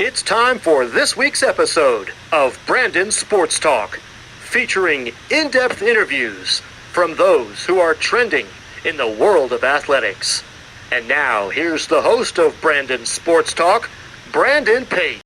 It's time for this week's episode of Brandon Sports Talk, featuring in-depth interviews from those who are trending in the world of athletics. And now, here's the host of Brandon Sports Talk, Brandon Pate.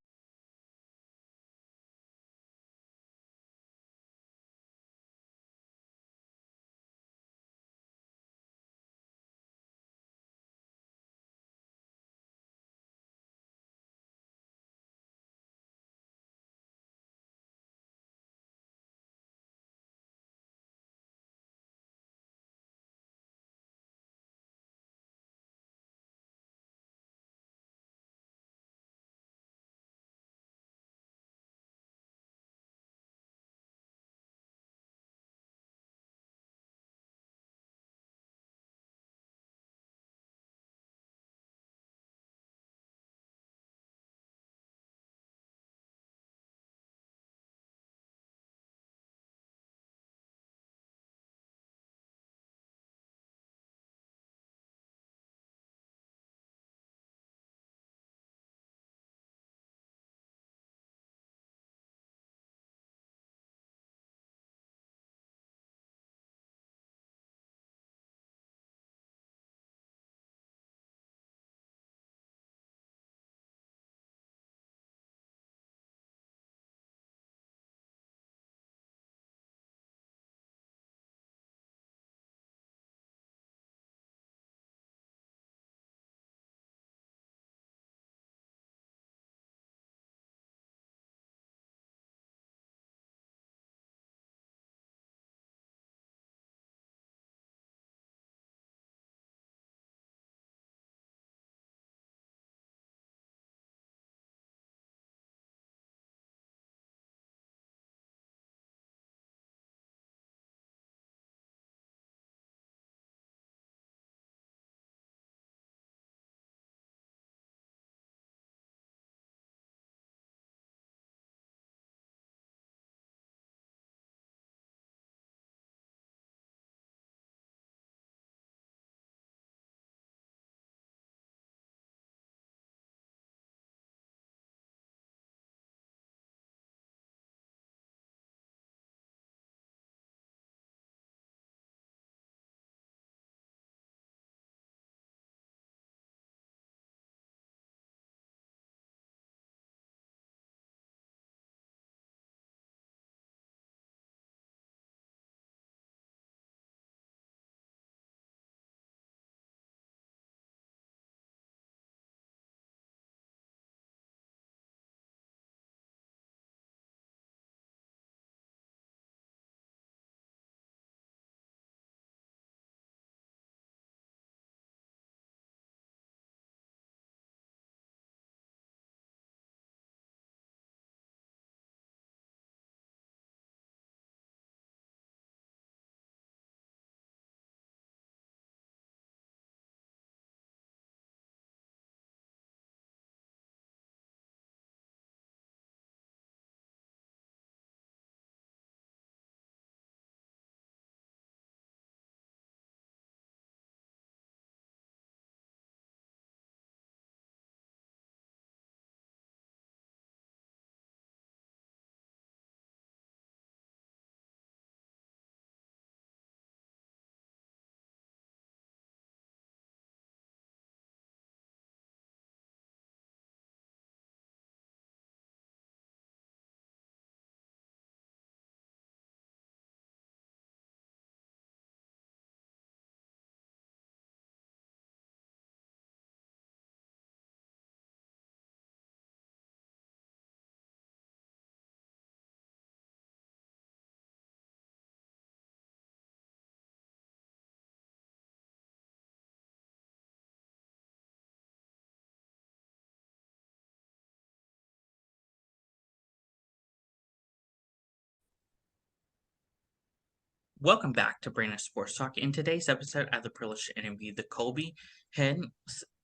Welcome back to Brandon Sports Talk. In today's episode, I have the privilege to interview the Colby head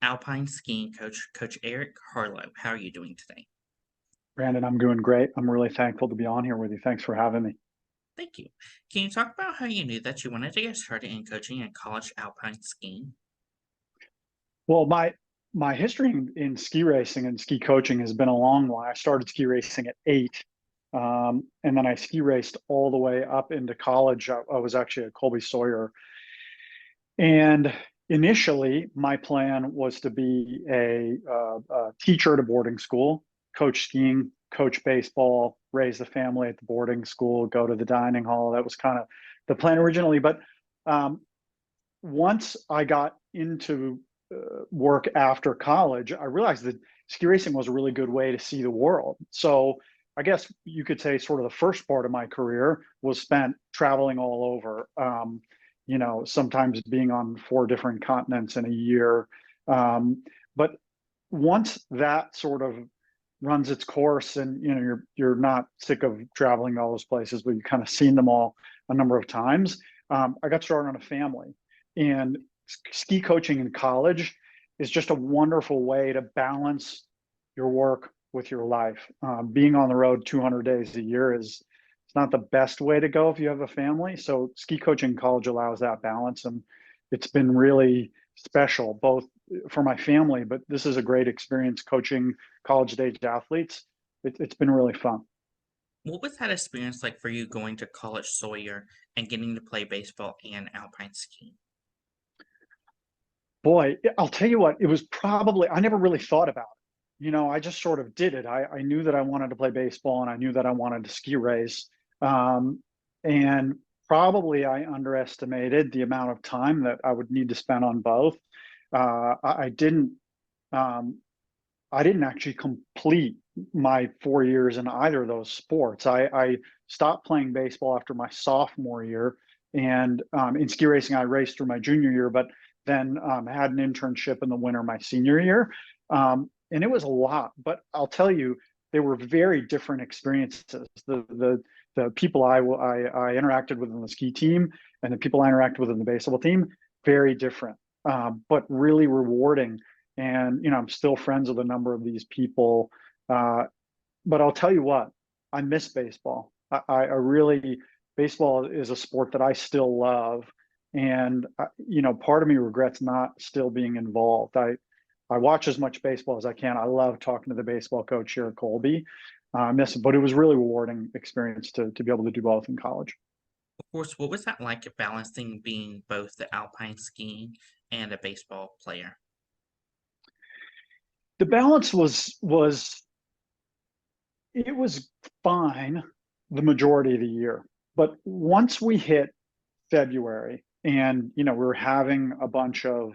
alpine skiing coach, Coach Eric Harlow. How are you doing today? Brandon, I'm doing great. I'm really thankful to be on here with you. Thanks for having me. Thank you. Can you talk about how you knew that you wanted to get started in coaching and college alpine skiing? Well, my history in ski racing and ski coaching has been a long one. I started ski racing at 8, and then I ski raced all the way up into college. I was actually at Colby Sawyer, and initially my plan was to be a teacher at a boarding school, coach skiing, coach baseball, raise the family at the boarding school, go to the dining hall. That was kind of the plan originally. But um, once I got into work after college, I realized that ski racing was a really good way to see the world. So I guess you could say sort of the first part of my career was spent traveling all over. Sometimes being on 4 different continents in a year. But once that sort of runs its course, and you're not sick of traveling to all those places, but you've kind of seen them all a number of times. I got started on a family, and ski coaching in college is just a wonderful way to balance your work with your life. Being on the road 200 days a year is it's not the best way to go if you have a family. So ski coaching in college allows that balance, and it's been really special both for my family, but this is a great experience coaching college age athletes. It's been really fun. What was that experience like for you going to College Sawyer and getting to play baseball and alpine skiing? Boy, I'll tell you what, it was probably, I never really thought about it. I just sort of did it. I knew that I wanted to play baseball and I knew that I wanted to ski race. And probably I underestimated the amount of time that I would need to spend on both. I didn't actually complete my 4 years in either of those sports. I stopped playing baseball after my sophomore year, and in ski racing, I raced through my junior year, but then had an internship in the winter my senior year. And it was a lot, but I'll tell you, they were very different experiences. The people I interacted with on the ski team and the people I interacted with in the baseball team, very different, but really rewarding. And I'm still friends with a number of these people. But I'll tell you what, I miss baseball. I really, baseball is a sport that I still love, and part of me regrets not still being involved. I watch as much baseball as I can. I love talking to the baseball coach here at Colby. I miss it, but it was really rewarding experience to be able to do both in college. Of course, what was that like balancing being both the alpine skiing and a baseball player? The balance was it was fine the majority of the year, but once we hit February, and we were having a bunch of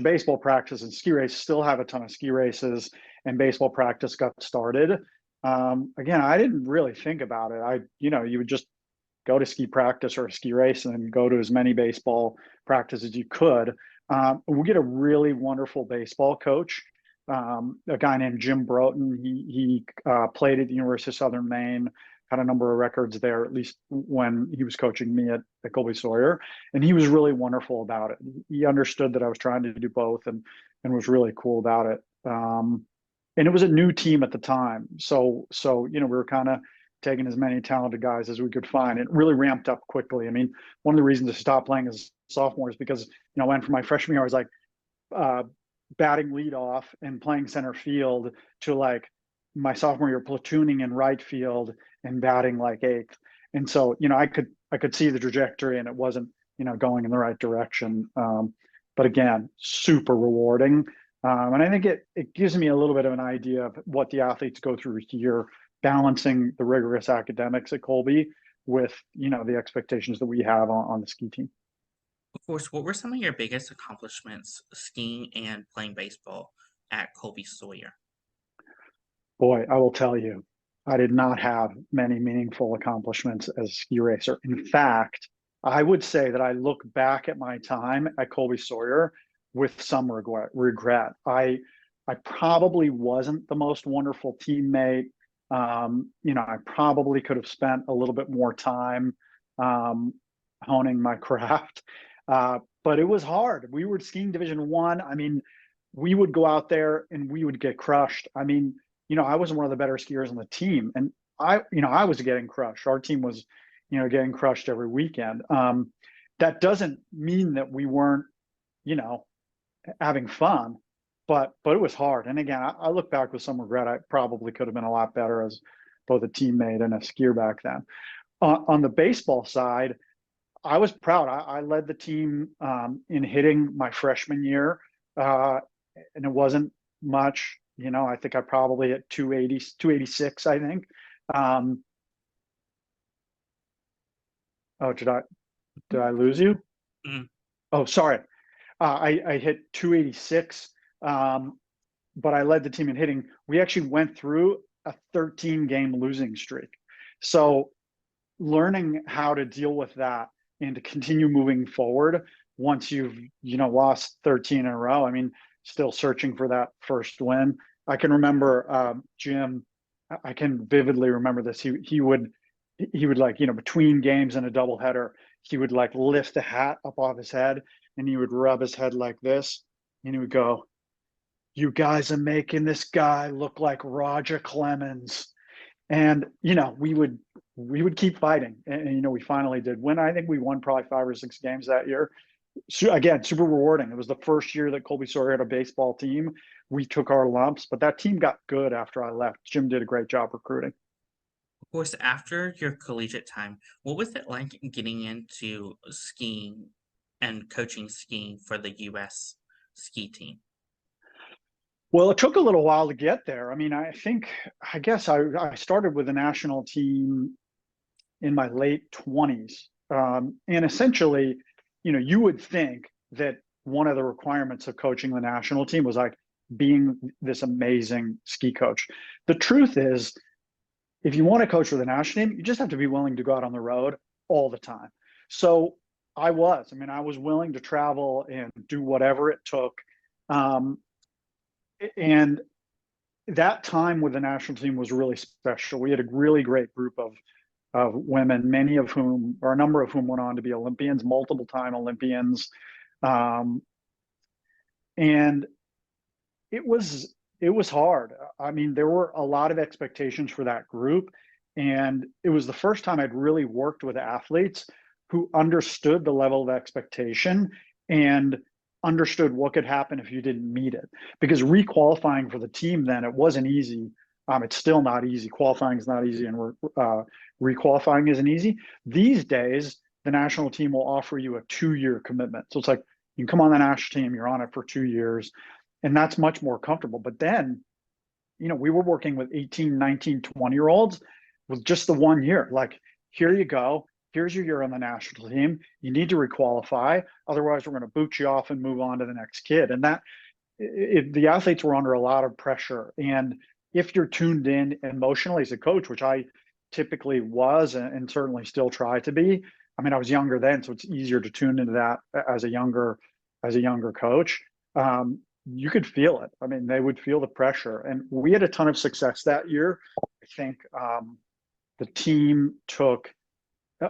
baseball practice and ski races, still have a ton of ski races, and baseball practice got started. Again, I didn't really think about it. You would just go to ski practice or a ski race and then go to as many baseball practices as you could. We get a really wonderful baseball coach, a guy named Jim Broughton. He played at the University of Southern Maine, had a number of records there, at least when he was coaching me at Colby Sawyer. And he was really wonderful about it. He understood that I was trying to do both, and was really cool about it. And it was a new team at the time. So we were kind of taking as many talented guys as we could find. It really ramped up quickly. I mean, one of the reasons to stop playing as sophomore is because, I went from my freshman year, I was like batting leadoff and playing center field, to like my sophomore year platooning in right field and batting like 8th. And so, I could see the trajectory, and it wasn't, going in the right direction. But again, super rewarding. And I think it gives me a little bit of an idea of what the athletes go through here, balancing the rigorous academics at Colby with, the expectations that we have on the ski team. Of course, what were some of your biggest accomplishments skiing and playing baseball at Colby Sawyer? Boy, I will tell you, I did not have many meaningful accomplishments as a ski racer. In fact, I would say that I look back at my time at Colby Sawyer with some regret. I probably wasn't the most wonderful teammate. I probably could have spent a little bit more time honing my craft. But it was hard. We were skiing Division I. I mean, we would go out there and we would get crushed. I mean, I wasn't one of the better skiers on the team, and I was getting crushed. Our team was, getting crushed every weekend. That doesn't mean that we weren't, having fun, but it was hard. And again, I look back with some regret. I probably could have been a lot better as both a teammate and a skier back then. On the baseball side, I was proud. I led the team in hitting my freshman year, and it wasn't much. I think I probably hit 280, 286, I think. Oh, did I lose you? Mm. Oh, sorry. I hit 286, but I led the team in hitting. We actually went through a 13-game losing streak. So learning how to deal with that and to continue moving forward once you've lost 13 in a row. I mean, still searching for that first win. I can remember Jim. I can vividly remember this. He would like between games in a doubleheader, he would like lift the hat up off his head and he would rub his head like this and he would go, "You guys are making this guy look like Roger Clemens." And we would keep fighting, and we finally did win. I think we won probably 5 or 6 games that year. So again, super rewarding. It was the first year that Colby Sawyer had a baseball team. We took our lumps, but that team got good after I left. Jim did a great job recruiting. Of course, after your collegiate time, what was it like getting into skiing and coaching skiing for the U.S. ski team? Well, it took a little while to get there. I mean, I guess I started with the national team in my late 20s. And essentially, you would think that one of the requirements of coaching the national team was like being this amazing ski coach. The truth is, if you want to coach for the national team, you just have to be willing to go out on the road all the time. So I was willing to travel and do whatever it took. And that time with the national team was really special. We had a really great group of women, many of whom, or a number of whom, went on to be Olympians, multiple time Olympians, and it was hard. I mean, there were a lot of expectations for that group, and it was the first time I'd really worked with athletes who understood the level of expectation and understood what could happen if you didn't meet it. Because requalifying for the team then, it wasn't easy. It's still not easy. Qualifying is not easy, and requalifying isn't easy. These days, the national team will offer you a 2-year commitment. So it's like you can come on the national team, you're on it for 2 years, and that's much more comfortable. But then, we were working with 18, 19, 20-year-olds with just the 1 year. Like, here you go. Here's your year on the national team. You need to requalify. Otherwise, we're going to boot you off and move on to the next kid. And the athletes were under a lot of pressure. And if you're tuned in emotionally as a coach, which I typically was and certainly still try to be. I mean, I was younger then, so it's easier to tune into that as a younger coach. You could feel it. I mean, they would feel the pressure. And we had a ton of success that year. I think the team took,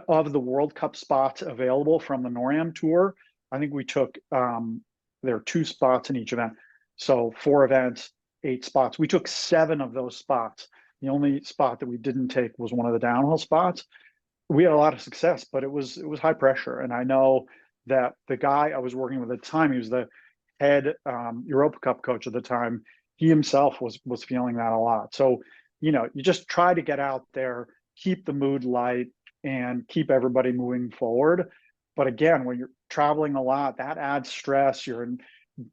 of the World Cup spots available from the NORAM tour, I think we took, there are 2 spots in each event. So 4 events, 8 spots. We took 7 of those spots. The only spot that we didn't take was one of the downhill spots. We had a lot of success, but it was high pressure. And I know that the guy I was working with at the time, he was the head Europa Cup coach at the time. He himself was feeling that a lot. So, you just try to get out there, keep the mood light, and keep everybody moving forward. But again, when you're traveling a lot, that adds stress. You're in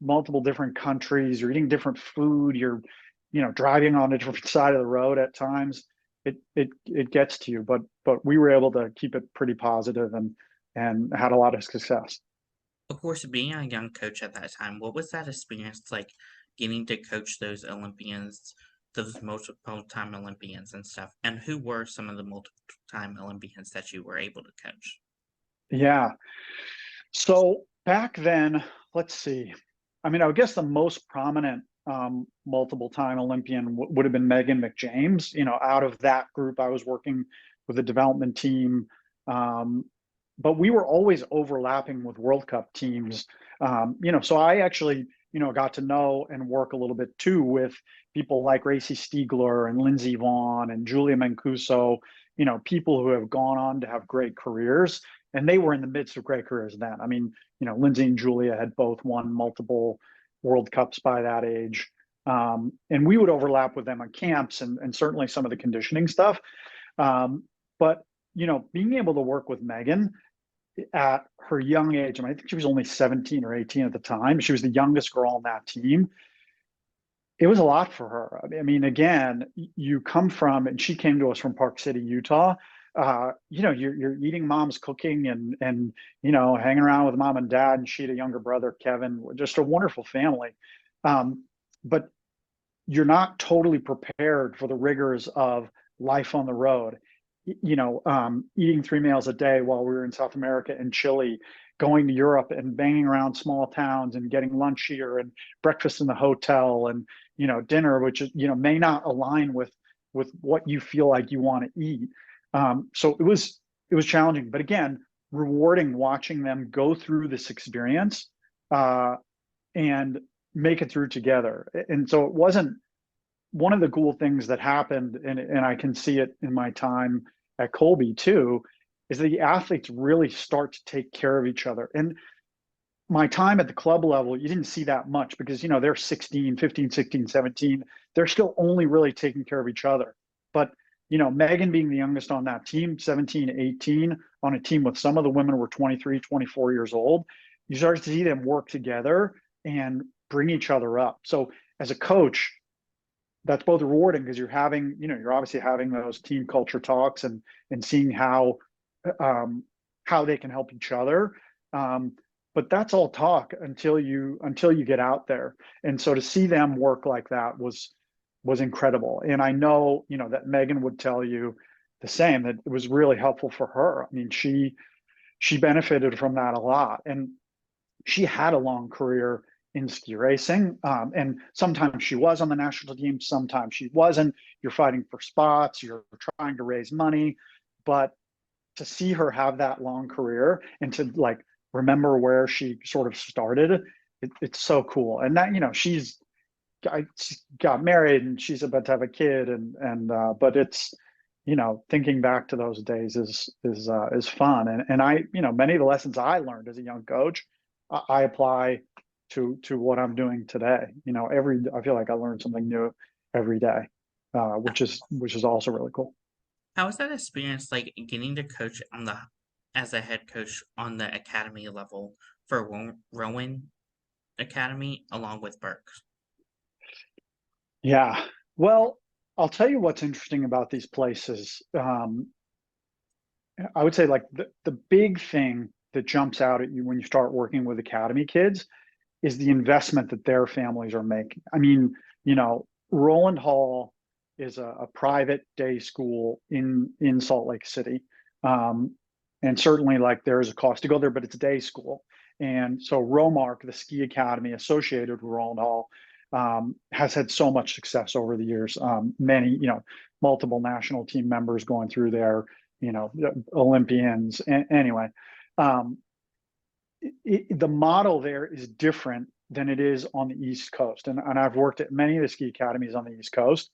multiple different countries, you're eating different food, you're driving on a different side of the road at times. It gets to you, but we were able to keep it pretty positive and had a lot of success. Of course, being a young coach at that time, what was that experience like getting to coach those Olympians, those multiple time Olympians and stuff? And who were some of the multiple time Olympians that you were able to coach? Yeah. So back then, let's see. I mean, I would guess the most prominent multiple time Olympian would have been Megan McJames. Out of that group, I was working with the development team. But we were always overlapping with World Cup teams. So I actually, got to know and work a little bit too with people like Racy Stiegler and Lindsey Vonn and Julia Mancuso, people who have gone on to have great careers. And they were in the midst of great careers then. I mean, Lindsey and Julia had both won multiple World Cups by that age. And we would overlap with them on camps and certainly some of the conditioning stuff. But, being able to work with Megan at her young age, I think she was only 17 or 18 at the time. She was the youngest girl on that team. It was a lot for her. I mean, again, you come from, and she came to us from Park City, Utah. You're eating mom's cooking and hanging around with mom and dad, and she had a younger brother, Kevin, just a wonderful family. But you're not totally prepared for the rigors of life on the road. Eating 3 meals a day while we were in South America and Chile, going to Europe and banging around small towns and getting lunch here and breakfast in the hotel and, dinner, which is, may not align with what you feel like you want to eat. So it was challenging, but again, rewarding watching them go through this experience and make it through together. And so it wasn't, one of the cool things that happened, and I can see it in my time at Colby too, is that the athletes really start to take care of each other. And my time at the club level, you didn't see that much because, they're 16, 15, 16, 17. They're still only really taking care of each other. But, Megan being the youngest on that team, 17, 18, on a team with some of the women were 23, 24 years old, you start to see them work together and bring each other up. So as a coach, that's both rewarding because you're obviously having those team culture talks and seeing how they can help each other. But that's all talk until you get out there. And so to see them work like that was incredible. And I know, that Megan would tell you the same, that it was really helpful for her. I mean, she benefited from that a lot. And she had a long career in ski racing. And sometimes she was on the national team, sometimes she wasn't. You're fighting for spots, you're trying to raise money. But to see her have that long career and to remember where she sort of started, it's so cool. And that, she got married and she's about to have a kid but it's, thinking back to those days is fun. And I, many of the lessons I learned as a young coach, I apply to what I'm doing today. I feel like I learn something new every day, which is also really cool. How was that experience like getting to coach as a head coach on the academy level for Rowan Academy along with Burke? Yeah, well, I'll tell you what's interesting about these places. I would say the big thing that jumps out at you when you start working with academy kids is the investment that their families are making. I mean, Roland Hall is a private day school in Salt Lake City. And certainly there is a cost to go there, but it's a day school. And so Romark, the ski academy associated with Roland Hall, has had so much success over the years. Many, multiple national team members going through there, Olympians. Anyway, the model there is different than it is on the East Coast. And I've worked at many of the ski academies on the East Coast.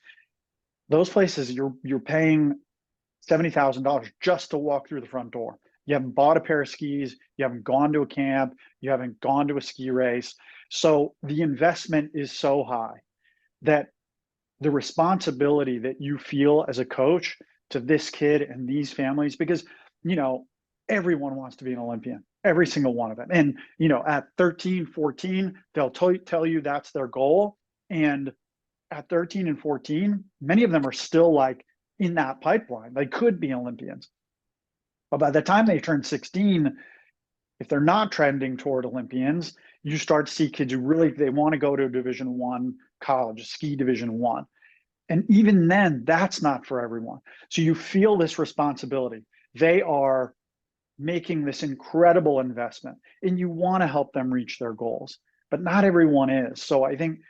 Those places, you're paying $70,000 just to walk through the front door. You haven't bought a pair of skis, you haven't gone to a camp, you haven't gone to a ski race. So the investment is so high that the responsibility that you feel as a coach to this kid and these families, because, everyone wants to be an Olympian, every single one of them. And, at 13, 14, they'll tell you that's their goal. And at 13 and 14, many of them are still in that pipeline. They could be Olympians. But by the time they turn 16, if they're not trending toward Olympians, you start to see kids who they want to go to a Division I college, ski Division I. And even then, that's not for everyone. So you feel this responsibility. They are making this incredible investment and you want to help them reach their goals, but not everyone is. So I think,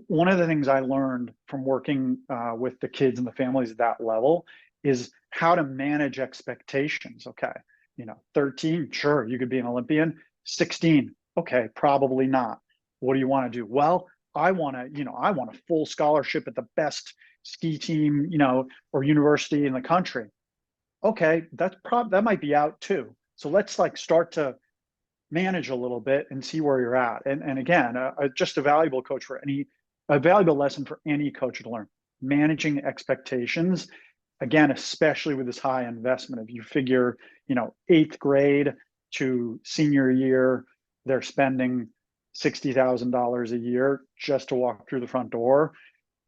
one of the things I learned from working with the kids and the families at that level is how to manage expectations. Okay, 13, sure, you could be an Olympian. 16, okay, probably not. What do you want to do? Well, I want a full scholarship at the best ski team, or university in the country. Okay, that might be out too. So let's start to manage a little bit and see where you're at. And again, just a valuable a valuable lesson for any coach to learn. Managing expectations, again, especially with this high investment. If you figure, eighth grade to senior year, they're spending $60,000 a year just to walk through the front door.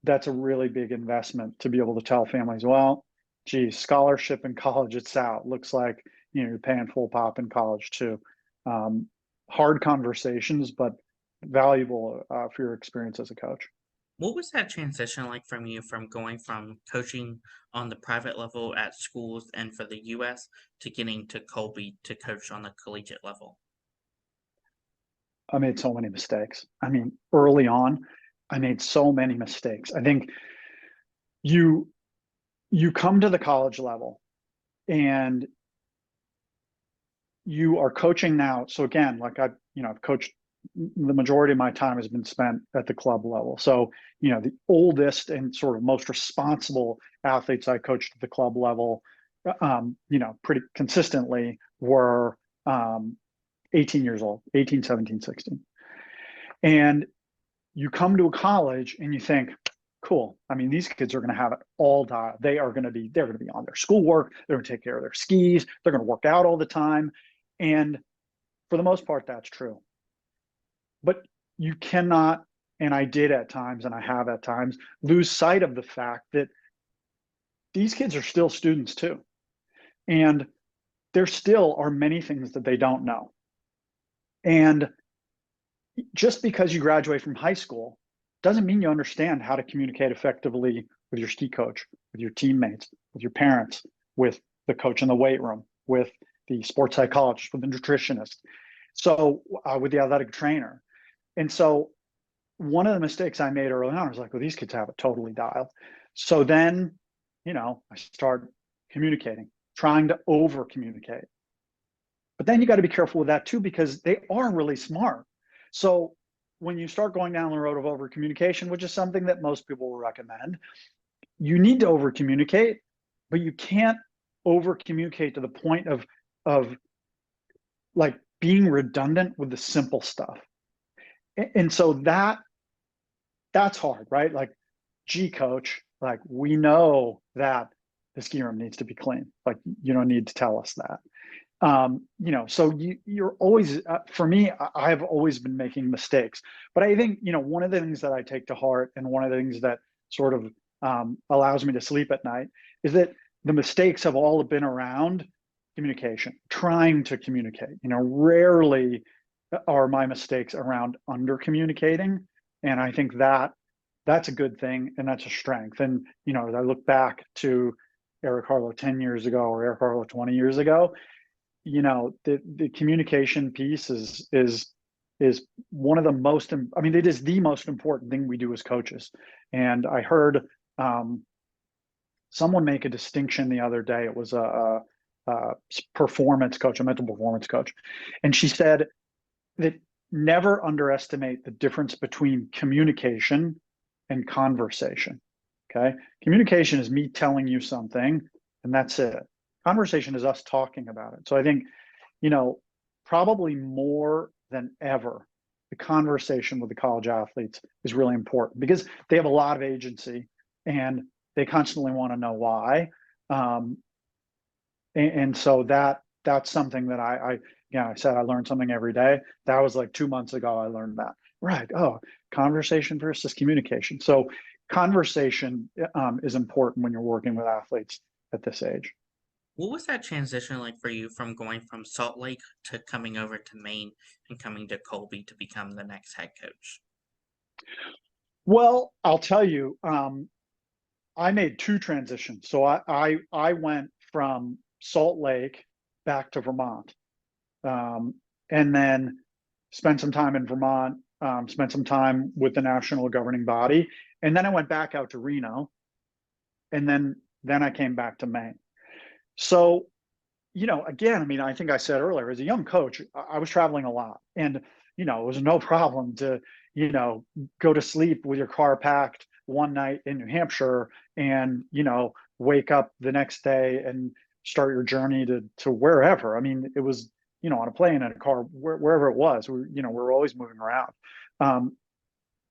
That's a really big investment to be able to tell families, well, geez, scholarship in college, it's out. Looks like, you're paying full pop in college too. Hard conversations, but valuable for your experience as a coach. What was that transition like from you from going from coaching on the private level at schools and for the US to getting to Colby to coach on the collegiate level? I made so many mistakes. I mean, early on, I made so many mistakes. I think you come to the college level and you are coaching now. So again, like I've coached, the majority of my time has been spent at the club level. So, the oldest and sort of most responsible athletes I coached at the club level, pretty consistently were 18 years old, 18, 17, 16. And you come to a college and you think, cool. I mean, these kids are going to have it all dialed. They're going to be on their schoolwork. They're going to take care of their skis. They're going to work out all the time. And for the most part, that's true. But you cannot, and I did at times, and I have at times, lose sight of the fact that these kids are still students too. And there still are many things that they don't know. And just because you graduate from high school doesn't mean you understand how to communicate effectively with your ski coach, with your teammates, with your parents, with the coach in the weight room, with the sports psychologist, with the nutritionist, so with the athletic trainer. And so one of the mistakes I made early on was like, well, these kids have it totally dialed. So then, I start communicating, trying to over communicate. But then you got to be careful with that too, because they are really smart. So when you start going down the road of over communication, which is something that most people will recommend, you need to over communicate, but you can't over communicate to the point of like being redundant with the simple stuff. And so that's hard, right? Like, gee, coach, like, we know that the ski room needs to be clean. Like, you don't need to tell us that. So you're always, for me, I've always been making mistakes. But I think, one of the things that I take to heart, and one of the things that sort of allows me to sleep at night, is that the mistakes have all been around communication, trying to communicate. Rarely are my mistakes around under communicating. And I think that's a good thing, and that's a strength. And, as I look back to Eric Harlow 10 years ago or Eric Harlow 20 years ago, the communication piece is one of the most, I mean, it is the most important thing we do as coaches. And I heard someone make a distinction the other day. It was a performance coach, a mental performance coach. And she said that never underestimate the difference between communication and conversation. Okay. Communication is me telling you something, and that's it. Conversation is us talking about it. So I think, probably more than ever, the conversation with the college athletes is really important, because they have a lot of agency and they constantly want to know why. And so that's something that I said I learned something every day. That was like 2 months ago, I learned that. Right. Oh, conversation versus communication. So conversation is important when you're working with athletes at this age. What was that transition like for you from going from Salt Lake to coming over to Maine and coming to Colby to become the next head coach? Well, I'll tell you, I made two transitions. So I went from Salt Lake back to Vermont, and then spent some time in Vermont, spent some time with the national governing body, and then I went back out to Reno, and then I came back to Maine. So, again, I mean, I think I said earlier, as a young coach, I was traveling a lot, and, it was no problem to, go to sleep with your car packed one night in New Hampshire and, wake up the next day and start your journey to wherever. I mean, it was, on a plane, in a car, wherever it was. We're always moving around. But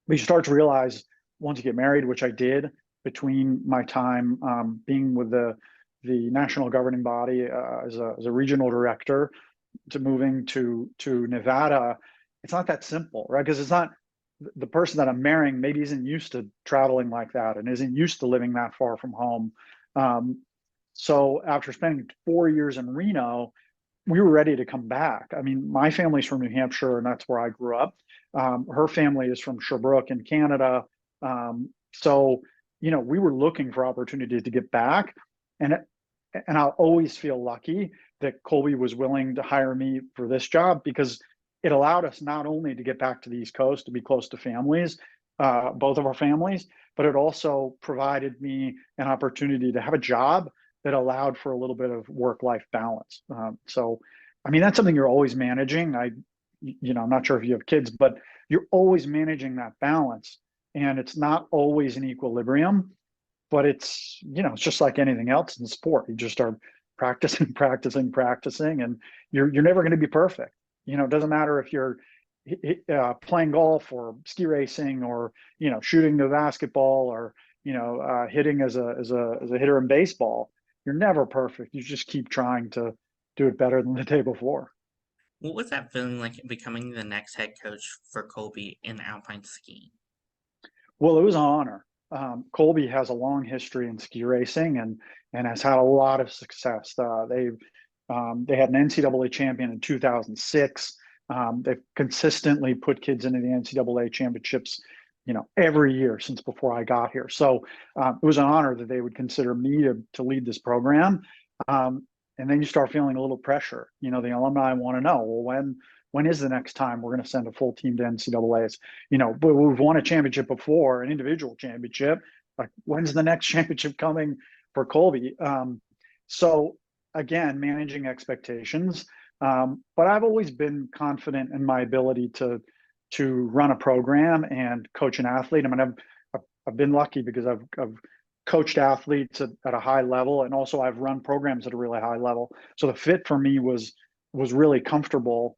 you start to realize once you get married, which I did between my time being with the national governing body as a regional director to moving to Nevada, it's not that simple, right? Because it's not the person that I'm marrying maybe isn't used to traveling like that and isn't used to living that far from home. So after spending 4 years in Reno, we were ready to come back. I mean, my family's from New Hampshire, and that's where I grew up. Her family is from Sherbrooke in Canada. So, we were looking for opportunities to get back. And I'll always feel lucky that Colby was willing to hire me for this job, because it allowed us not only to get back to the East Coast, to be close to families, both of our families, but it also provided me an opportunity to have a job that allowed for a little bit of work-life balance. So, I mean, that's something you're always managing. I'm not sure if you have kids, but you're always managing that balance, and it's not always in equilibrium, but it's just like anything else in sport. You just start practicing, and you're never going to be perfect. It doesn't matter if you're playing golf or ski racing or shooting the basketball or hitting as a hitter in baseball. You're never perfect. You just keep trying to do it better than the day before. What was that feeling like becoming the next head coach for Colby in alpine skiing? Well, it was an honor. Colby has a long history in ski racing and has had a lot of success. They had an NCAA champion in 2006. They've consistently put kids into the NCAA championships, every year since before I got here. So it was an honor that they would consider me to lead this program. And then you start feeling a little pressure. The alumni want to know, well, when is the next time we're going to send a full team to NCAAs? But we've won a championship before, an individual championship. Like, when's the next championship coming for Colby? So again, managing expectations. But I've always been confident in my ability to run a program and coach an athlete. I mean, I've been lucky because I've coached athletes at a high level, and also I've run programs at a really high level. So the fit for me was really comfortable.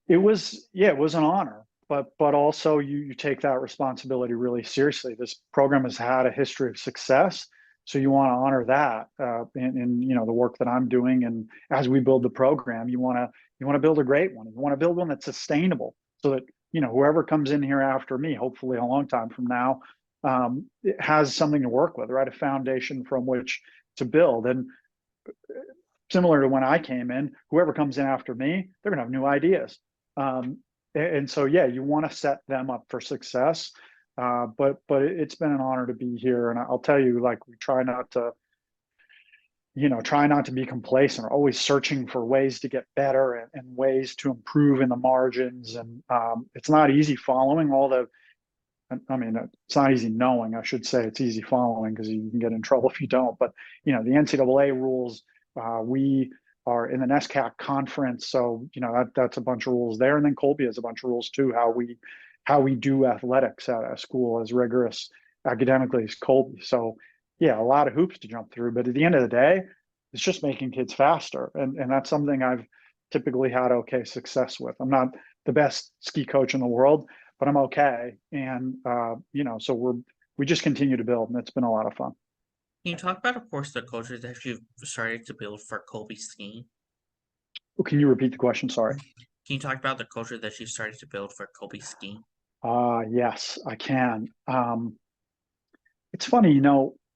It was an honor, but also you take that responsibility really seriously. This program has had a history of success, so you want to honor that in the work that I'm doing. And as we build the program, you want to build a great one. You want to build one that's sustainable, so that whoever comes in here after me, hopefully a long time from now, it has something to work with, right? A foundation from which to build. And similar to when I came in, whoever comes in after me, they're going to have new ideas. And so, you want to set them up for success. But it's been an honor to be here. And I'll tell you, like, we try not to be complacent. We're always searching for ways to get better and ways to improve in the margins. And it's not easy following all the, I mean, it's not easy knowing, I should say. It's easy following because you can get in trouble if you don't. But, the NCAA rules, we are in the NESCAC conference. So, that's a bunch of rules there. And then Colby has a bunch of rules too, how we do athletics at a school as rigorous academically as Colby. So, a lot of hoops to jump through. But at the end of the day, it's just making kids faster. And that's something I've typically had okay success with. I'm not the best ski coach in the world, but I'm okay. And, so we just continue to build, and it's been a lot of fun. Can you talk about, of course, the culture that you've started to build for Colby skiing? Can you repeat the question? Sorry. Can you talk about the culture that you started to build for Colby skiing? Yes, I can. It's funny,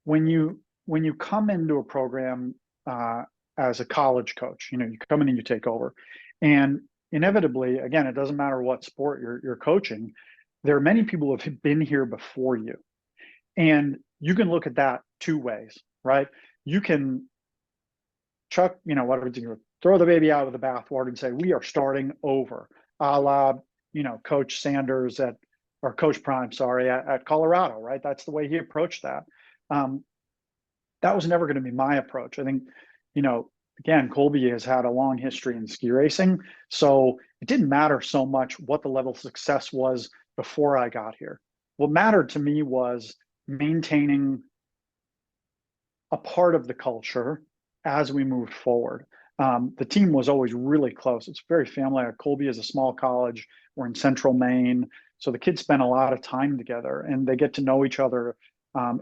when you come into a program as a college coach, you come in and you take over, and inevitably, again, it doesn't matter what sport you're coaching, there are many people who have been here before you, and you can look at that two ways, right? You can chuck, throw the baby out with the bathwater and say, we are starting over, a la, Coach Sanders or Coach Prime, sorry, at Colorado, right? That's the way he approached that. That was never going to be my approach. I think, again, Colby has had a long history in ski racing, so it didn't matter so much what the level of success was before I got here. What mattered to me was maintaining a part of the culture as we moved forward. The team was always really close. It's very family. Colby is a small college. We're in central Maine. So the kids spend a lot of time together and they get to know each other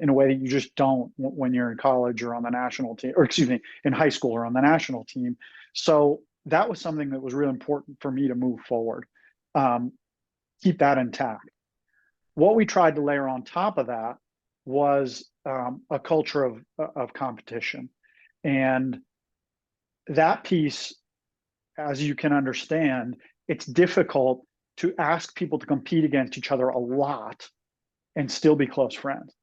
in a way that you just don't when you're in college or on the national team, or excuse me, in high school or on the national team. So that was something that was really important for me to move forward, keep that intact. What we tried to layer on top of that was a culture of competition. And that piece, as you can understand, it's difficult to ask people to compete against each other a lot and still be close friends.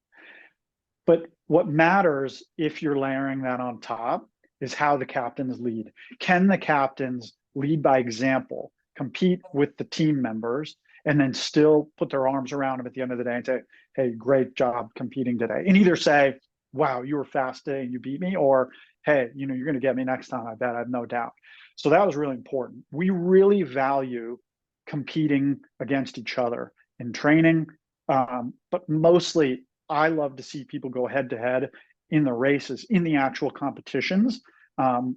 But what matters if you're layering that on top is how the captains lead. Can the captains lead by example, compete with the team members, and then still put their arms around them at the end of the day and say, hey, great job competing today. And either say, wow, you were fast today and you beat me, or hey, you're going to get me next time, I bet, I have no doubt. So that was really important. We really value competing against each other in training, but mostly I love to see people go head to head in the races, in the actual competitions. We're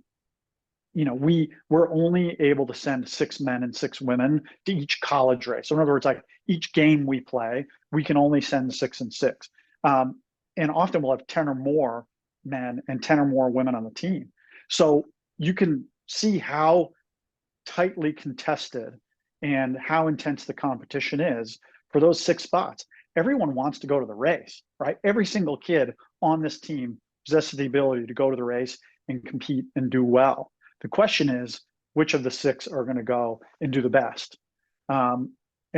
only able to send 6 men and 6 women to each college race. So in other words, like each game we play, we can only send 6 and 6. And often we'll have 10 or more men and 10 or more women on the team. So you can see how tightly contested and how intense the competition is for those 6 spots. Everyone wants to go to the race, right? Every single kid on this team possesses the ability to go to the race and compete and do well. The question is, which of the 6 are going to go and do the best? And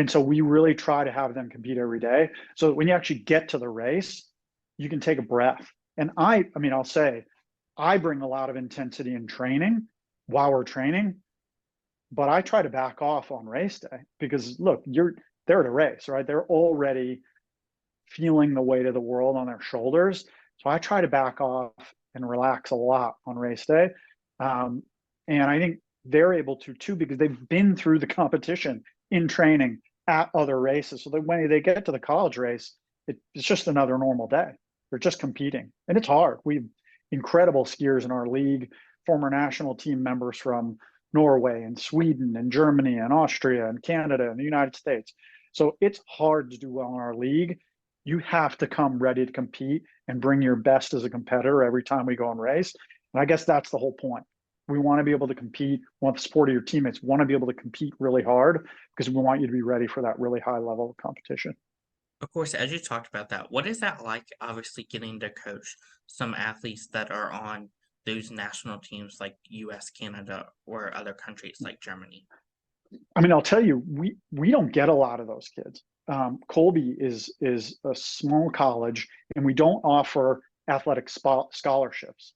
so we really try to have them compete every day. So that when you actually get to the race, you can take a breath. And I'll say, I bring a lot of intensity in training while we're training, but I try to back off on race day because look, they're at a race, right? They're already feeling the weight of the world on their shoulders. So I try to back off and relax a lot on race day. And I think they're able to too, because they've been through the competition in training at other races. So that when they get to the college race, it's just another normal day. They're just competing. And it's hard. We've incredible skiers in our league, former national team members from Norway and Sweden and Germany and Austria and Canada and the United States. So it's hard to do well in our league. You have to come ready to compete and bring your best as a competitor every time we go and race. And I guess that's the whole point. We want to be able to compete, want the support of your teammates, want to be able to compete really hard because we want you to be ready for that really high level of competition. Of course, as you talked about that, what is that like, obviously, getting to coach some athletes that are on those national teams like US, Canada, or other countries like Germany? I'll tell you, we don't get a lot of those kids. Colby is a small college, and we don't offer athletic scholarships.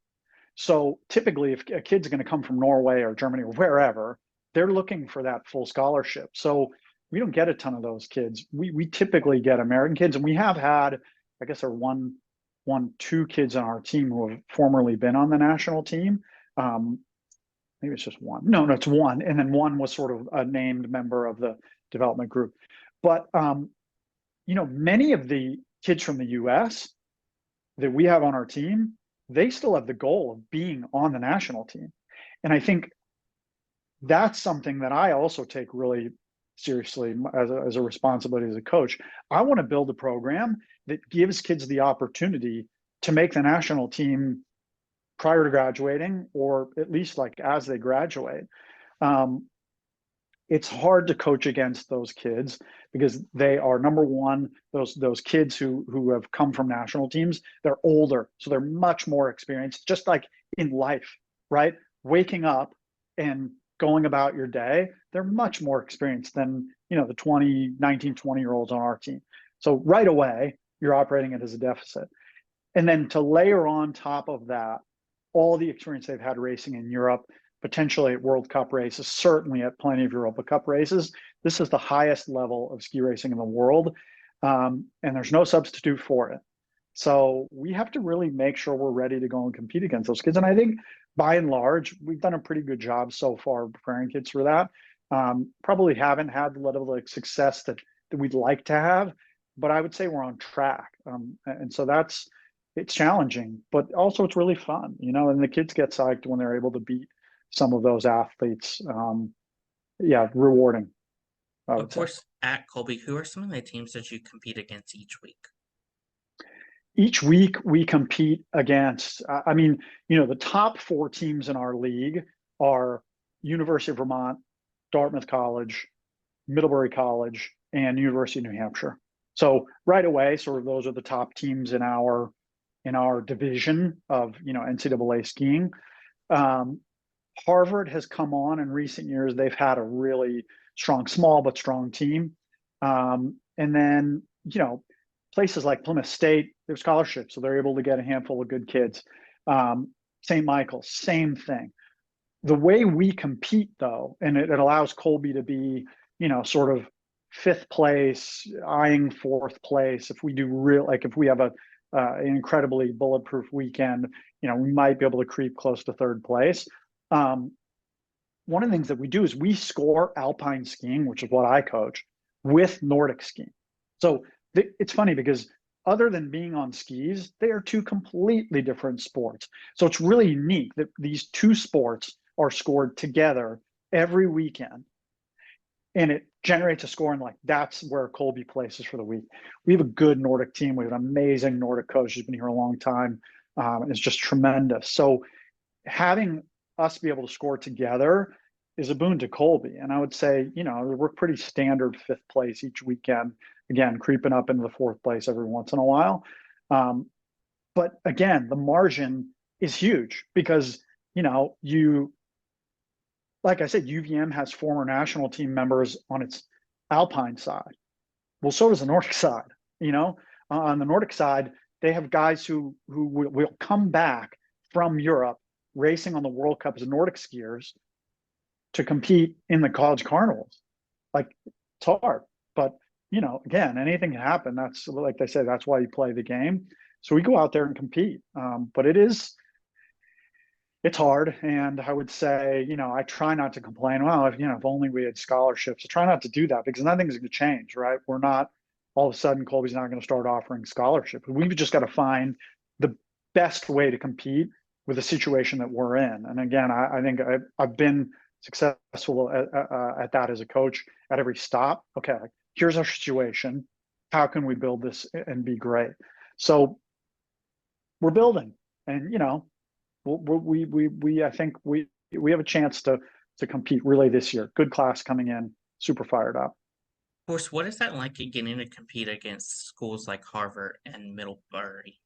So typically, if a kid's going to come from Norway or Germany or wherever, they're looking for that full scholarship. So we don't get a ton of those kids. We typically get American kids, and we have had, I guess, there are 2 kids on our team who have formerly been on the national team. Maybe it's just 1. No, it's 1, and then 1 was sort of a named member of the development group. But many of the kids from the U.S. that we have on our team, they still have the goal of being on the national team. And I think that's something that I also take really seriously as a responsibility as a coach. I want to build a program that gives kids the opportunity to make the national team prior to graduating, or at least like as they graduate. It's hard to coach against those kids because they are, number one, those kids who have come from national teams, they're older, so they're much more experienced, just like in life, right? Waking up and going about your day, they're much more experienced than the 19, 20-year-olds on our team. So right away, you're operating it as a deficit. And then to layer on top of that all the experience they've had racing in Europe, potentially at World Cup races, certainly at plenty of Europa Cup races. This is the highest level of ski racing in the world, and there's no substitute for it. So we have to really make sure we're ready to go and compete against those kids. And I think by and large, we've done a pretty good job so far preparing kids for that. Probably haven't had the level of success that we'd like to have, but I would say we're on track. And so it's challenging, but also it's really fun, and the kids get psyched when they're able to beat some of those athletes. Yeah, rewarding, I Of would say. course, at Colby, who are some of the teams that you compete against each week? Each week we compete against, I mean, the top 4 teams in our league are University of Vermont, Dartmouth College, Middlebury College, and University of New Hampshire. So right away, sort of those are the top teams in our division of NCAA skiing. Harvard has come on in recent years. They've had a really strong, small but strong team. And then, places like Plymouth State, they're scholarships, so they're able to get a handful of good kids. St. Michael's, same thing. The way we compete, though, and it allows Colby to be, sort of 5th place, eyeing 4th place. If we do if we have an incredibly bulletproof weekend, we might be able to creep close to 3rd place. One of the things that we do is we score alpine skiing, which is what I coach, with Nordic skiing. So it's funny because other than being on skis, they are 2 completely different sports. So it's really unique that these 2 sports are scored together every weekend. And it generates a score, and that's where Colby places for the week. We have a good Nordic team. We have an amazing Nordic coach who's been here a long time. And it's just tremendous. So having us be able to score together is a boon to Colby. And I would say, we're pretty standard 5th place each weekend, again, creeping up into the 4th place every once in a while. But again, the margin is huge because, like I said, UVM has former national team members on its alpine side. Well, so does the Nordic side. On the Nordic side, they have guys who will come back from Europe racing on the World Cup as Nordic skiers to compete in the college carnivals. It's hard, but again, anything can happen. That's, like they say, that's why you play the game. So we go out there and compete. But it's hard. And I would say, I try not to complain. Well, if only we had scholarships. I try not to do that because nothing's going to change, right? We're not, all of a sudden, Colby's not going to start offering scholarships. We've just got to find the best way to compete with the situation that we're in. And again, I think I've been successful at that as a coach at every stop. Okay, here's our situation. How can we build this and be great? So we're building, and I think we have a chance to compete really this year. Good class coming in, super fired up. Of course, what is that like getting to compete against schools like Harvard and Middlebury?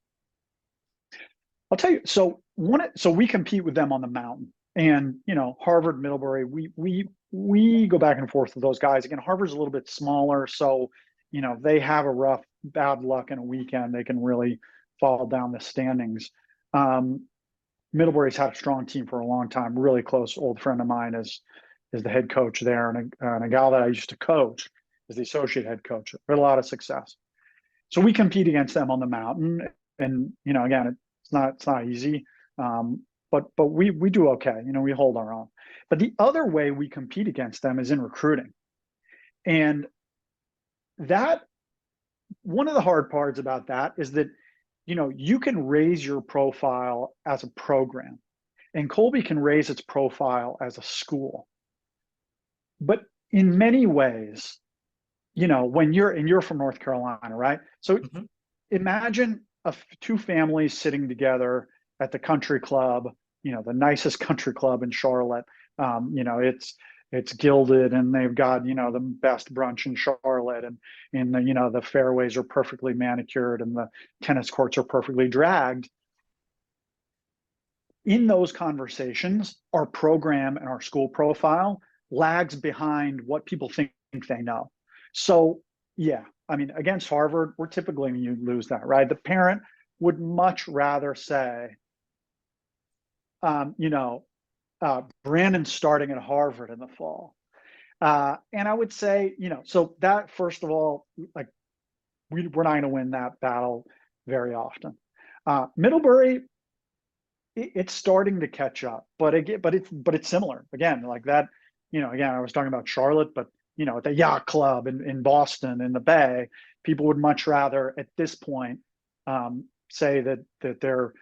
I'll tell you. So we compete with them on the mountain, and Harvard, Middlebury, we go back and forth with those guys. Again, Harvard's a little bit smaller, so they have a bad luck in a weekend. They can really fall down the standings. Middlebury's had a strong team for a long time. Really close old friend of mine is the head coach there, and a gal that I used to coach is the associate head coach. We had a lot of success. So we compete against them on the mountain, and again, it's not easy, but we do okay. We hold our own. But the other way we compete against them is in recruiting, and that one of the hard parts about that is that you can raise your profile as a program, and Colby can raise its profile as a school. But in many ways, when you're from North Carolina, right? So imagine 2 families sitting together at the country club, the nicest country club in Charlotte. It's gilded, and they've got the best brunch in Charlotte, and the fairways are perfectly manicured, and the tennis courts are perfectly dragged. In those conversations, our program and our school profile lags behind what people think they know. So yeah, I mean, against Harvard, we're typically going to lose that, right? The parent would much rather say, Brandon's starting at Harvard in the fall. And I would say, so that, first of all, we're not going to win that battle very often. Middlebury, it's starting to catch up, but it's similar. Again, like that, again, I was talking about Charlotte, but at the yacht club in Boston, in the Bay, people would much rather at this point say that their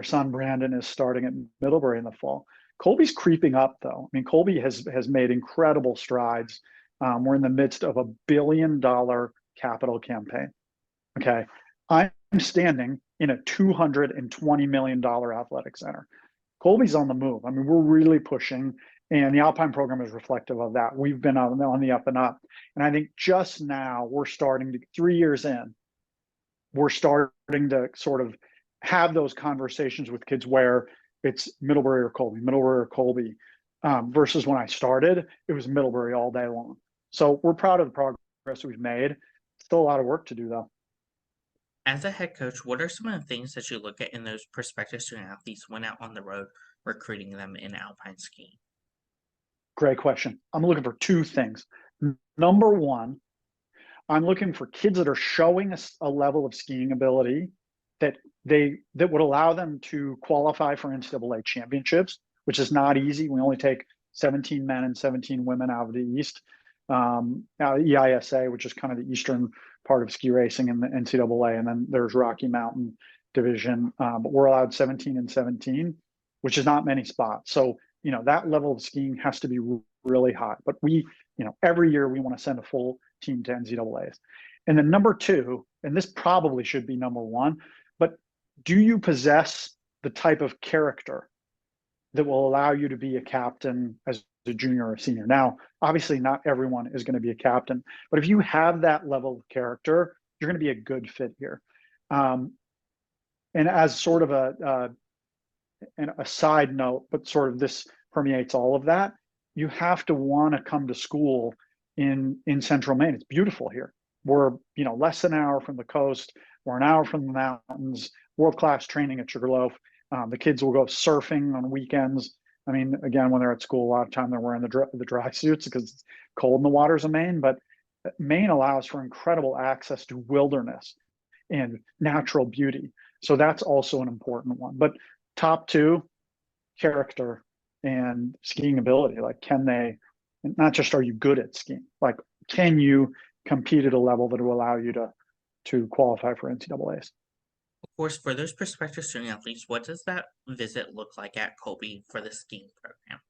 son Brandon is starting at Middlebury in the fall. Colby's creeping up, though. I mean, Colby has made incredible strides. We're in the midst of $1 billion capital campaign. Okay, I'm standing in a $220 million athletic center. Colby's on the move. I mean, we're really pushing, and the Alpine program is reflective of that. We've been on the up and up, and I think just now we're starting to, 3 years in, we're starting to sort of have those conversations with kids where it's Middlebury or Colby, versus when I started, it was Middlebury all day long. So we're proud of the progress we've made. Still a lot of work to do, though. As a head coach, what are some of the things that you look at in those prospective student athletes when out on the road recruiting them in alpine skiing? Great question. I'm looking for two things. Number one, I'm looking for kids that are showing a level of skiing ability that would allow them to qualify for NCAA championships, which is not easy. We only take 17 men and 17 women out of the East. EISA, which is kind of the eastern part of ski racing in the NCAA, and then there's Rocky Mountain Division. But we're allowed 17 and 17, which is not many spots. So, that level of skiing has to be really high. But every year we want to send a full team to NCAAs. And then number two, and this probably should be number one, but do you possess the type of character that will allow you to be a captain as a junior or a senior? Now, obviously not everyone is going to be a captain, but if you have that level of character, you're going to be a good fit here. And as sort of a side note, but sort of this permeates all of that, you have to want to come to school in Central Maine. It's beautiful here. We're less than an hour from the coast. We're an hour from the mountains. World-class training at Sugarloaf. The kids will go surfing on weekends. I mean, again, when they're at school, a lot of time they're wearing the dry suits because it's cold in the waters of Maine. But Maine allows for incredible access to wilderness and natural beauty. So that's also an important one. But top two, character and skiing ability. Like, can they, not just are you good at skiing, like, can you compete at a level that will allow you to qualify for NCAAs? Of course, for those prospective student athletes, what does that visit look like at Colby for the skiing program?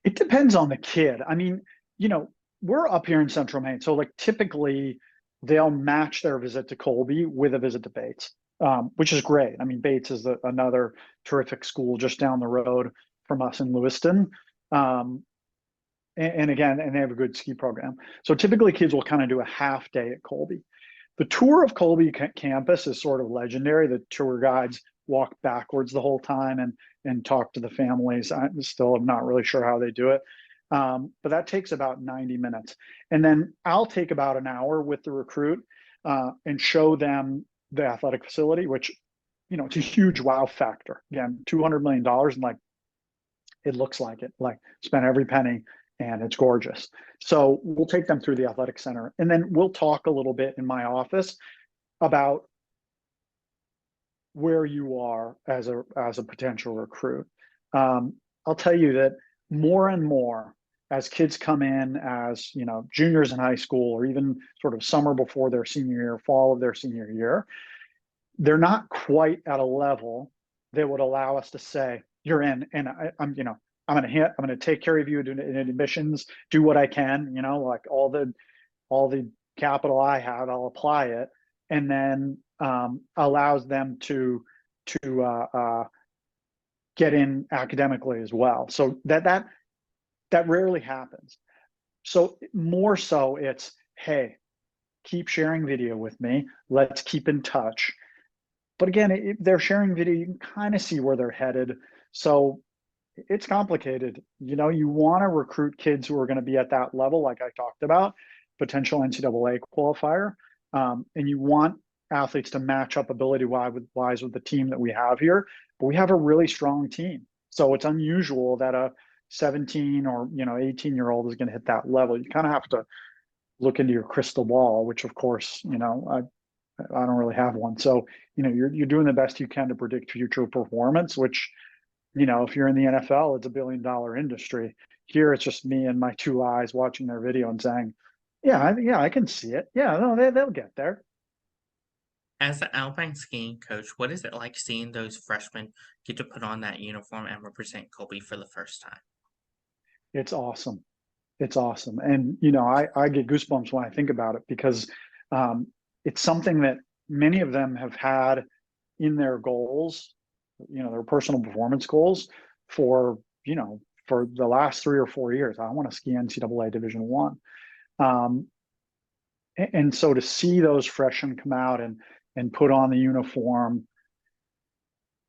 It depends on the kid. I mean, we're up here in Central Maine, so like typically they'll match their visit to Colby with a visit to Bates, which is great. I mean, Bates is another terrific school just down the road from us in Lewiston. And again, they have a good ski program. So typically kids will kind of do a half day at Colby. The tour of Colby campus is sort of legendary. The tour guides walk backwards the whole time and talk to the families. I'm still not really sure how they do it. But that takes about 90 minutes. And then I'll take about an hour with the recruit and show them the athletic facility, which, it's a huge wow factor. Again, $200 million, and like, it looks like it, like spent every penny, and it's gorgeous. So we'll take them through the athletic center, and then we'll talk a little bit in my office about where you are as a potential recruit. I'll tell you that more and more as kids come in as juniors in high school, or even sort of summer before their senior year, fall of their senior year, they're not quite at a level that would allow us to say you're in, and I'm going to take care of you in admissions, do what I can, like all the capital I have, I'll apply it, and then allows them to get in academically as well. So that rarely happens. So more so it's, hey, keep sharing video with me. Let's keep in touch. But again, if they're sharing video, you can kind of see where they're headed. So it's complicated. You want to recruit kids who are going to be at that level, like I talked about, potential NCAA qualifier. And you want athletes to match up ability-wise with the team that we have here. But we have a really strong team. So it's unusual that a 17 or 18-year-old is going to hit that level. You kind of have to look into your crystal ball, which of course, I don't really have one. So, you're doing the best you can to predict future performance, which, if you're in the NFL, it's $1 billion industry. Here, it's just me and my two eyes watching their video and saying, yeah, I can see it. Yeah, no, they'll get there. As an alpine skiing coach, what is it like seeing those freshmen get to put on that uniform and represent Colby for the first time? It's awesome. It's awesome. And, I get goosebumps when I think about it because um, it's something that many of them have had in their goals, their personal performance goals for, for the last 3 or 4 years. I want to ski NCAA Division One. And so to see those freshmen come out and put on the uniform,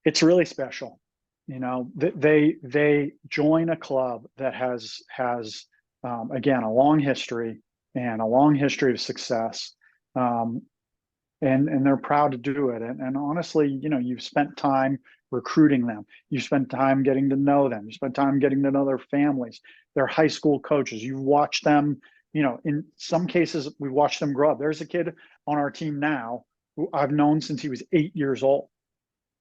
it's really special. They join a club that has again a long history and a long history of success, um, and they're proud to do it. And honestly, you've spent time recruiting them, you spent time getting to know them, you spent time getting to know their families, their high school coaches. You've watched them. In some cases, we watched them grow up. There's a kid on our team now who I've known since he was 8 years old.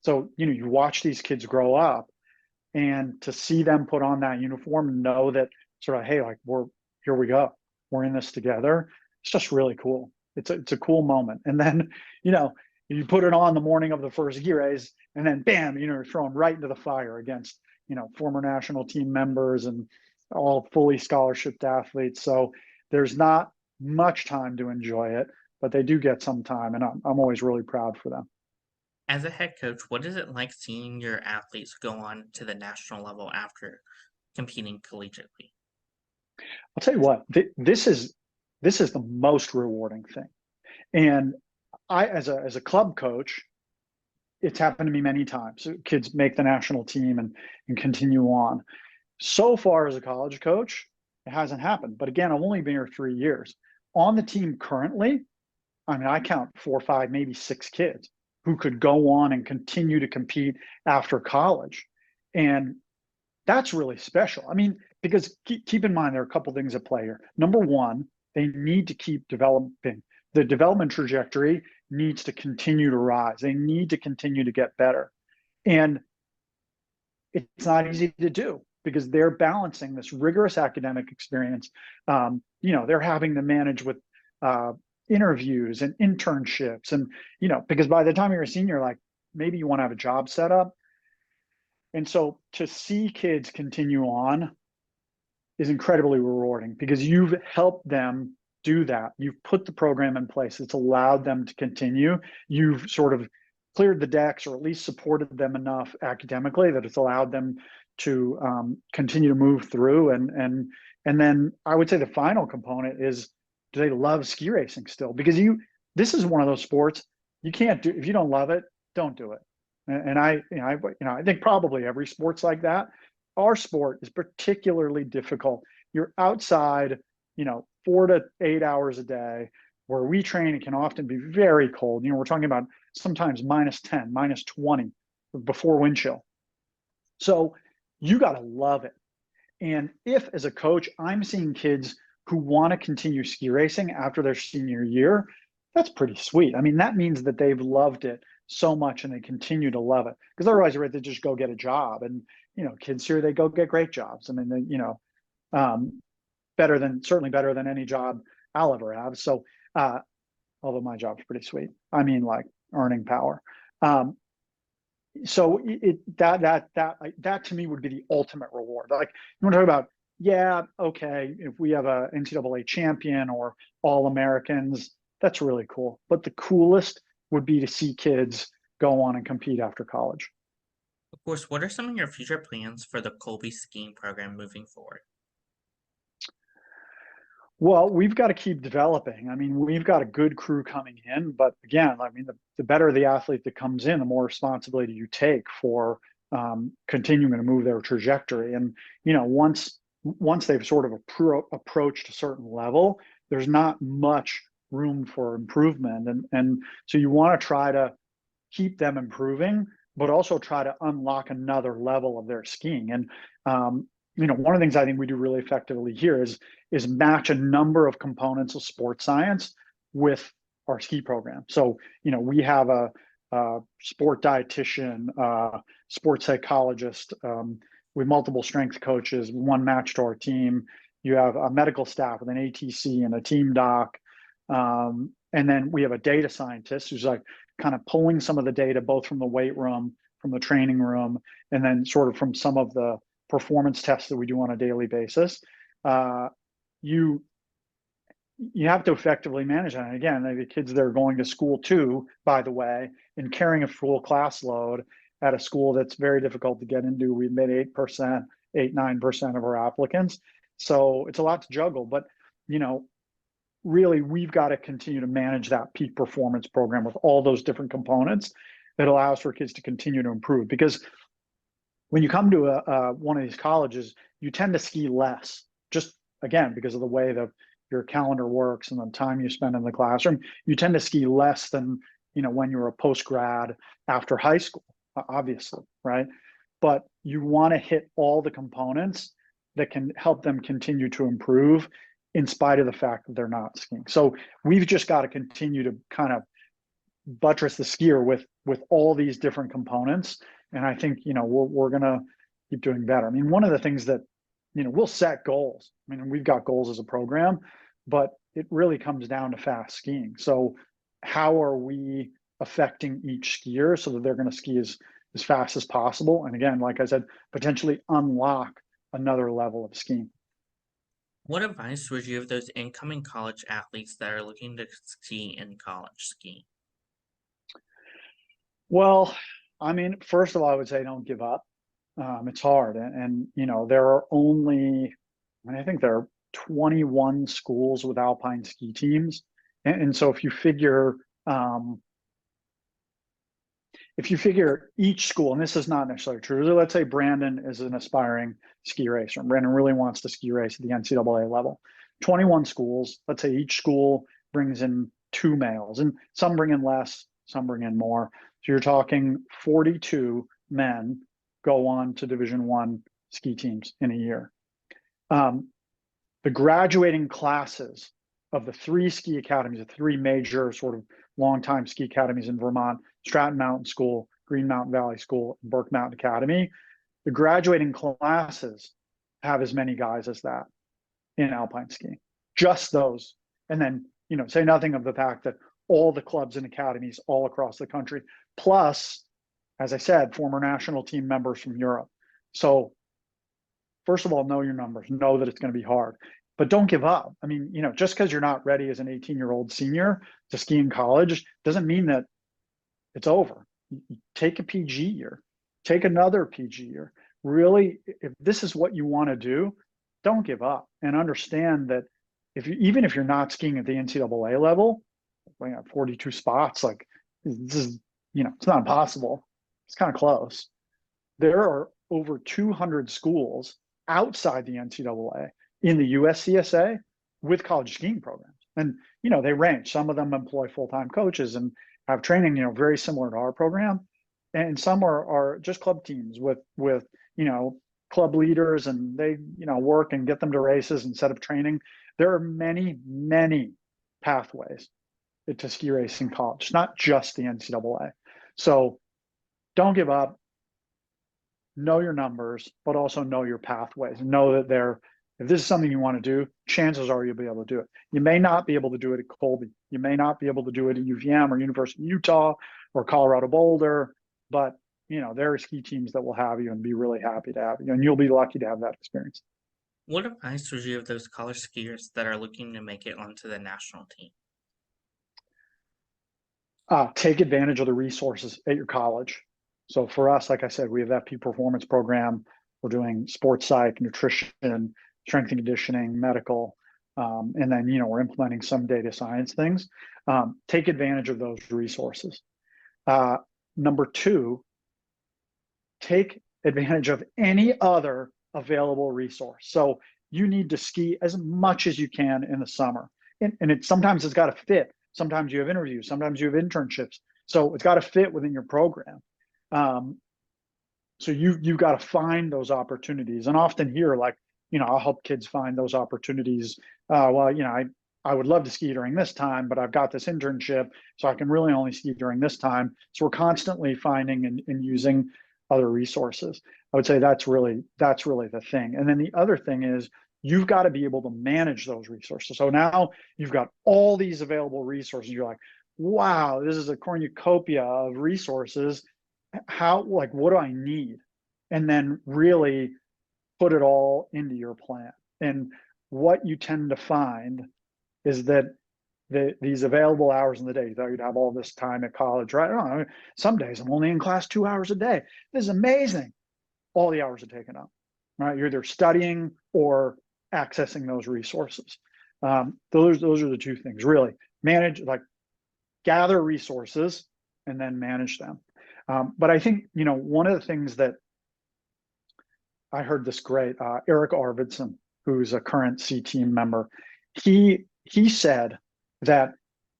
So, you watch these kids grow up, and to see them put on that uniform and know that sort of, hey, like here we go. We're in this together. It's just really cool. It's a cool moment. And then, you put it on the morning of the first ski race and then bam, you're thrown right into the fire against, former national team members and all fully scholarship athletes. So there's not much time to enjoy it, but they do get some time, and I'm always really proud for them. As a head coach, what is it like seeing your athletes go on to the national level after competing collegiately? I'll tell you what, this is the most rewarding thing. And I, as a club coach, it's happened to me many times. Kids make the national team and continue on. So far as a college coach, it hasn't happened. But again, I've only been here 3 years. On the team currently, I mean, I count 4, 5, maybe 6 kids who could go on and continue to compete after college. And that's really special. I mean, because keep in mind, there are a couple things at play here. Number one, they need to keep developing. The development trajectory needs to continue to rise. They need to continue to get better. And it's not easy to do because they're balancing this rigorous academic experience. They're having to manage with interviews and internships. And, because by the time you're a senior, like maybe you want to have a job set up. And so to see kids continue on is incredibly rewarding because you've helped them do that. You've put the program in place. It's allowed them to continue. You've sort of cleared the decks, or at least supported them enough academically that it's allowed them to continue to move through. And then I would say the final component is, do they love ski racing still? Because this is one of those sports you can't do if you don't love it. Don't do it. And I think probably every sport's like that. Our sport is particularly difficult. You're outside, 4 to 8 hours a day. Where we train, it can often be very cold. We're talking about sometimes -10, -20 before wind chill. So you got to love it. And if, as a coach, I'm seeing kids who want to continue ski racing after their senior year, that's pretty sweet. I mean, that means that they've loved it so much and they continue to love it. Because otherwise, you're right, they just go get a job. And, kids here, they go get great jobs. I mean, certainly better than any job I'll ever have. So, although my job's pretty sweet. I mean, like earning power. So that to me would be the ultimate reward. Like, you want to talk about, yeah, okay, if we have a NCAA champion or All-Americans, that's really cool. But the coolest would be to see kids go on and compete after college. Of course, what are some of your future plans for the Colby skiing program moving forward? Well, we've got to keep developing. I mean, we've got a good crew coming in, but again, I mean, the better the athlete that comes in, the more responsibility you take for continuing to move their trajectory. And once they've sort of approached a certain level, there's not much room for improvement. And so you want to try to keep them improving, but also try to unlock another level of their skiing. And one of the things I think we do really effectively here is match a number of components of sports science with our ski program. So, we have a sport dietitian, sports psychologist, with multiple strength coaches, one match to our team. You have a medical staff with an ATC and a team doc. And then we have a data scientist who's like kind of pulling some of the data, both from the weight room, from the training room, and then sort of from some of the performance tests that we do on a daily basis. You have to effectively manage that. And again, the kids that are going to school too, by the way, and carrying a full class load at a school that's very difficult to get into. We made 8%, 9% of our applicants. So it's a lot to juggle, but really we've got to continue to manage that peak performance program with all those different components that allows for kids to continue to improve. Because when you come to one of these colleges, you tend to ski less, just again, because of the way that your calendar works and the time you spend in the classroom. You tend to ski less than, when you're a post-grad after high school, obviously, right? But you want to hit all the components that can help them continue to improve in spite of the fact that they're not skiing. So we've just got to continue to kind of buttress the skier with all these different components. And I think, we're going to keep doing better. I mean, one of the things that, we'll set goals. I mean, we've got goals as a program, but it really comes down to fast skiing. So how are we affecting each skier so that they're going to ski as fast as possible? And again, like I said, potentially unlock another level of skiing. What advice would you give those incoming college athletes that are looking to ski in college skiing? Well, I mean, first of all, I would say don't give up. It's hard. And there are only, I think there are 21 schools with alpine ski teams. And so if you figure each school, and this is not necessarily true, so let's say Brandon is an aspiring ski racer, and Brandon really wants to ski race at the NCAA level. 21 schools, let's say each school brings in 2 males, and some bring in less, some bring in more. So you're talking 42 men go on to Division I ski teams in a year. The graduating classes of the 3 ski academies, the 3 major sort of longtime ski academies in Vermont, Stratton Mountain School, Green Mountain Valley School, and Burke Mountain Academy, the graduating classes have as many guys as that in alpine skiing, just those. And then, say nothing of the fact that all the clubs and academies all across the country, plus, as I said, former national team members from Europe. So first of all, know your numbers, know that it's going to be hard, but don't give up. I mean, just because you're not ready as an 18-year-old senior to ski in college doesn't mean that it's over. Take a PG year, take another PG year. Really, if this is what you want to do, don't give up, and understand that even if you're not skiing at the NCAA level, 42 spots, like this is, it's not impossible. It's kind of close. There are over 200 schools outside the NCAA in the USCSA with college skiing programs. And, they range. Some of them employ full-time coaches and have training, very similar to our program. And some are just club teams with club leaders, and they, work and get them to races and set up training. There are many, many pathways to ski racing college, not just the NCAA. So don't give up. Know your numbers, but also know your pathways. Know that if this is something you want to do, chances are you'll be able to do it. You may not be able to do it at Colby. You may not be able to do it at UVM or University of Utah or Colorado Boulder, but there are ski teams that will have you and be really happy to have you, and you'll be lucky to have that experience. What advice would you give those college skiers that are looking to make it onto the national team? Take advantage of the resources at your college. So for us, like I said, we have that peak performance program. We're doing sports psych, nutrition, strength and conditioning, medical, and then we're implementing some data science things. Take advantage of those resources. Number 2, take advantage of any other available resource. So you need to ski as much as you can in the summer, and sometimes it's got to fit. Sometimes you have interviews, sometimes you have internships. So it's got to fit within your program. So you've got to find those opportunities. And often here, like, I'll help kids find those opportunities. I would love to ski during this time, but I've got this internship, so I can really only ski during this time. So we're constantly finding and using other resources. I would say that's really the thing. And then the other thing is you've got to be able to manage those resources. So now you've got all these available resources. You're like, wow, this is a cornucopia of resources. What do I need? And then really put it all into your plan. And what you tend to find is that these available hours in the day, you thought you'd have all this time at college, right? Oh, some days I'm only in class 2 hours a day. This is amazing. All the hours are taken up, right? You're either studying or accessing those resources. Those are the two things, really. Gather resources and then manage them. But I think, one of the things that I heard this great, Eric Arvidsson, who's a current C team member, he said that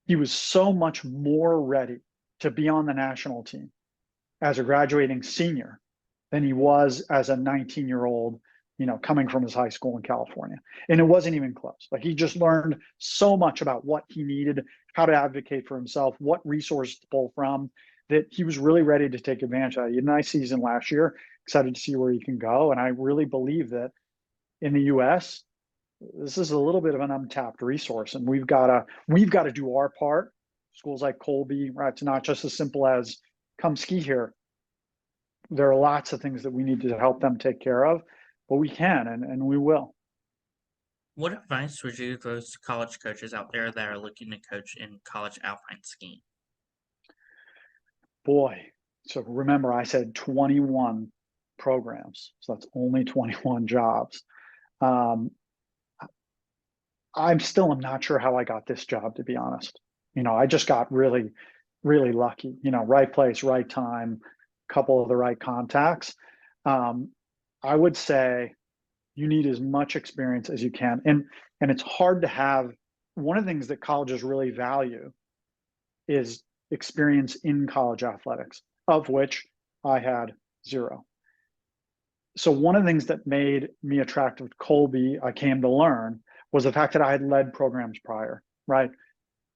he was so much more ready to be on the national team as a graduating senior than he was as a 19-year-old, coming from his high school in California. And it wasn't even close. Like, he just learned so much about what he needed, how to advocate for himself, what resources to pull from, that he was really ready to take advantage of that. He had a nice season last year, excited to see where he can go. And I really believe that in the US, this is a little bit of an untapped resource, and we've got to do our part. Schools like Colby, right? It's not just as simple as come ski here. There are lots of things that we need to help them take care of, but we can, and we will. What advice would you give those college coaches out there that are looking to coach in college alpine skiing? Boy, so remember I said 21 programs, so that's only 21 jobs. I'm not sure how I got this job, to be honest. I just got really, really lucky. Right place, right time, couple of the right contacts. I would say you need as much experience as you can, and it's hard to have. One of the things that colleges really value is experience in college athletics, of which I had zero. So one of the things that made me attractive to Colby, I came to learn, was the fact that I had led programs prior, right?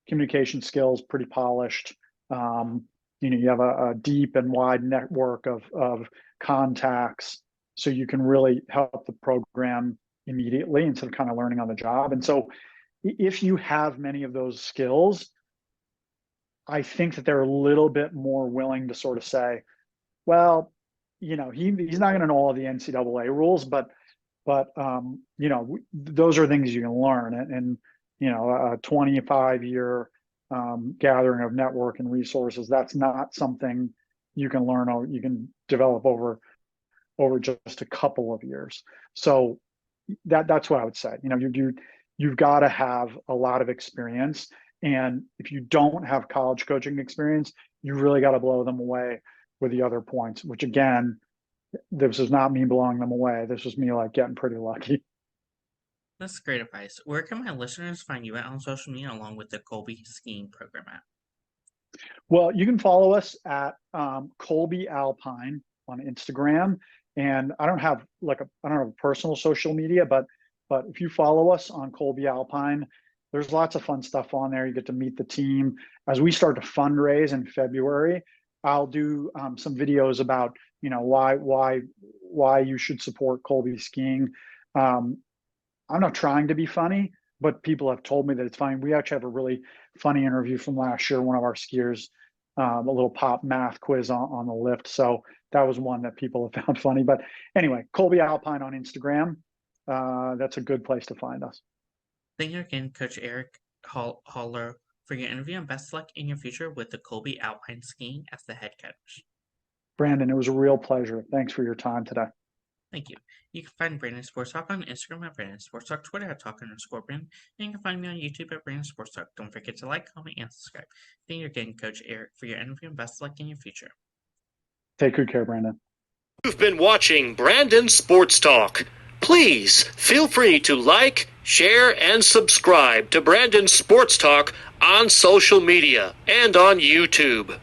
Communication skills, pretty polished. You have a deep and wide network of contacts, so you can really help the program immediately instead of kind of learning on the job. And so if you have many of those skills, I think that they're a little bit more willing to sort of say, well, he's not going to know all the NCAA rules, but those are things you can learn. And a 25-year gathering of network and resources, that's not something you can learn or you can develop over just a couple of years. So that's what I would say. You've got to have a lot of experience. And if you don't have college coaching experience, you really got to blow them away with the other points, which again, this is not me blowing them away. This was me getting pretty lucky. That's great advice. Where can my listeners find you at on social media along with the Colby skiing program at? Well, you can follow us at Colby Alpine on Instagram. And I don't have a personal social media, but if you follow us on Colby Alpine, there's lots of fun stuff on there. You get to meet the team. As we start to fundraise in February, I'll do some videos about why you should support Colby skiing. I'm not trying to be funny, but people have told me that it's funny. We actually have a really funny interview from last year. One of our skiers, a little pop math quiz on the lift. So that was one that people have found funny. But anyway, Colby Alpine on Instagram. That's a good place to find us. Thank you again, Coach Eric Harlow, for your interview, and best luck in your future with the Colby Alpine Skiing as the head coach. Brandon, it was a real pleasure. Thanks for your time today. Thank you. You can find Brandon Sports Talk on Instagram at Brandon Sports Talk, Twitter at Talk_Brandon, and you can find me on YouTube at Brandon Sports Talk. Don't forget to like, comment, and subscribe. Thank you again, Coach Eric, for your interview, and best luck in your future. Take good care, Brandon. You've been watching Brandon Sports Talk. Please feel free to like, share, and subscribe to Brandon Sports Talk on social media and on YouTube.